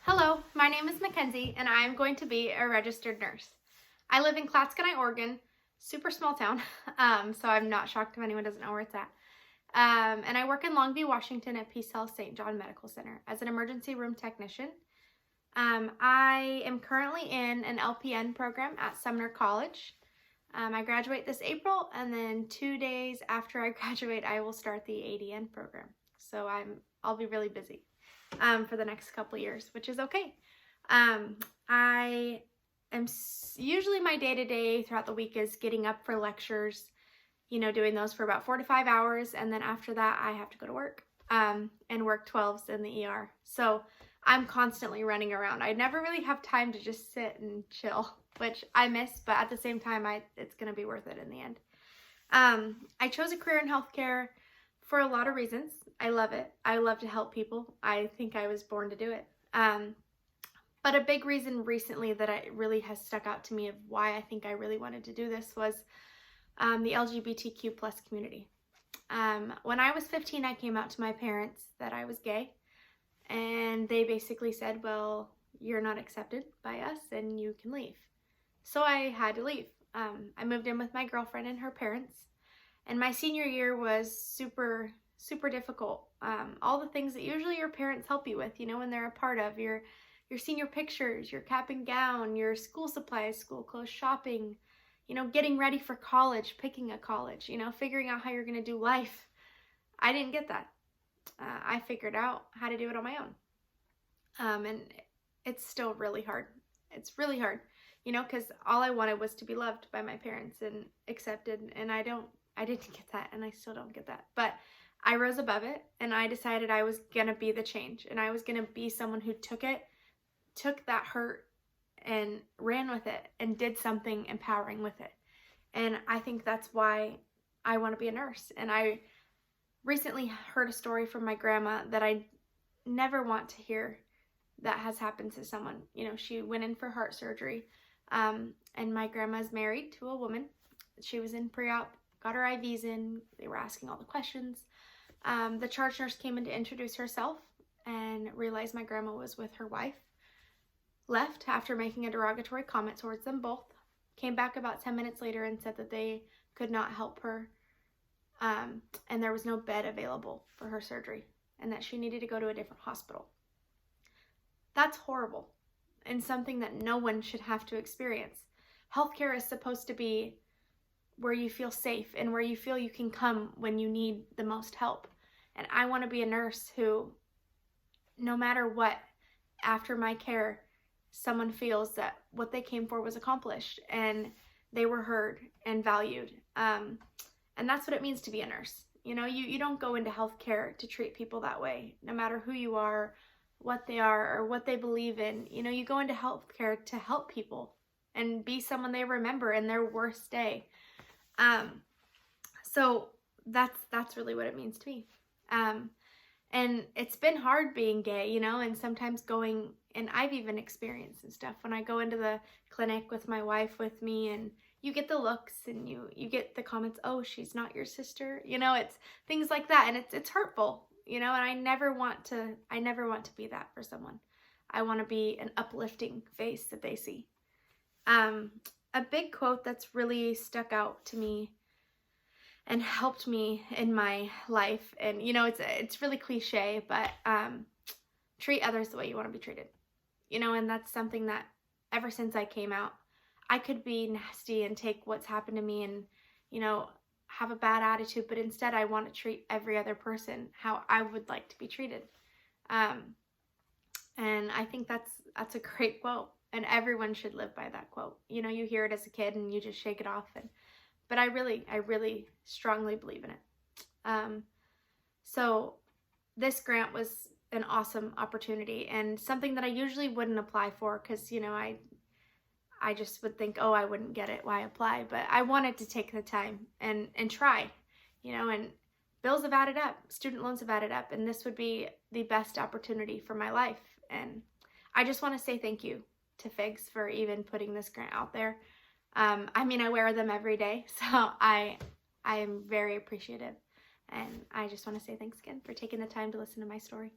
Hello, my name is Mackenzie and I am going to be a registered nurse. I live in Clatskanie, Oregon, super small town, so I'm not shocked if anyone doesn't know where it's at. And I work in Longview, Washington at Peace Health St. John Medical Center as an emergency room technician. I am currently in an LPN program at Sumner College. I graduate this April, and then 2 days after I graduate, I will start the ADN program. So I'll be really busy for the next couple years, which is okay. I am usually my day-to-day throughout the week is getting up for lectures, doing those for about 4 to 5 hours, and then after that I have to go to work and work 12s in the ER. So I'm constantly running around. I never really have time to just sit and chill, which I miss, but at the same time, it's going to be worth it in the end. I chose a career in healthcare for a lot of reasons. I love it. I love to help people. I think I was born to do it. But a big reason recently that really has stuck out to me of why I think I really wanted to do this was the LGBTQ plus community. When I was 15, I came out to my parents that I was gay, and they basically said, well, you're not accepted by us and you can leave. So I had to leave. I moved in with my girlfriend and her parents, and my senior year was super difficult. All the things that usually your parents help you with, when they're a part of your senior pictures, your cap and gown, your school supplies, school clothes, shopping, getting ready for college, picking a college, figuring out how you're going to do life. I didn't get that. I figured out how to do it on my own. And it's still really hard. It's really hard, because all I wanted was to be loved by my parents and accepted, and I didn't get that, and I still don't get that. But I rose above it, and I decided I was going to be the change, and I was going to be someone who took that hurt and ran with it and did something empowering with it. And I think that's why I want to be a nurse. And I recently heard a story from my grandma that I never want to hear that has happened to someone. She went in for heart surgery, and my grandma's married to a woman. She was in pre-op, got her IVs in, they were asking all the questions. The charge nurse came in to introduce herself and realized my grandma was with her wife. Left after making a derogatory comment towards them both. Came back about 10 minutes later and said that they could not help her, and there was no bed available for her surgery, and that she needed to go to a different hospital. That's horrible, and something that no one should have to experience. Healthcare is supposed to be where you feel safe and where you feel you can come when you need the most help. And I want to be a nurse who, no matter what, after my care, someone feels that what they came for was accomplished and they were heard and valued. And that's what it means to be a nurse. You don't go into healthcare to treat people that way, no matter who you are, what they are, or what they believe in. You go into healthcare to help people and be someone they remember in their worst day. So that's really what it means to me. And it's been hard being gay, and sometimes going, and I've even experienced and stuff when I go into the clinic with my wife with me, and you get the looks and you get the comments, oh, she's not your sister, it's things like that, and it's hurtful, and I never want to be that for someone. I want to be an uplifting face that they see. A big quote that's really stuck out to me and helped me in my life, and it's really cliche, but treat others the way you want to be treated, and that's something that ever since I came out, I could be nasty and take what's happened to me and have a bad attitude, but instead I want to treat every other person how I would like to be treated. And I think that's a great quote, and everyone should live by that quote. You hear it as a kid and you just shake it off, but I really strongly believe in it. So this grant was an awesome opportunity and something that I usually wouldn't apply for because, I just would think, oh, I wouldn't get it, why apply? But I wanted to take the time and try, and bills have added up, student loans have added up, and this would be the best opportunity for my life. And I just want to say thank you to FIGS for even putting this grant out there. I wear them every day, so I am very appreciative, and I just want to say thanks again for taking the time to listen to my story.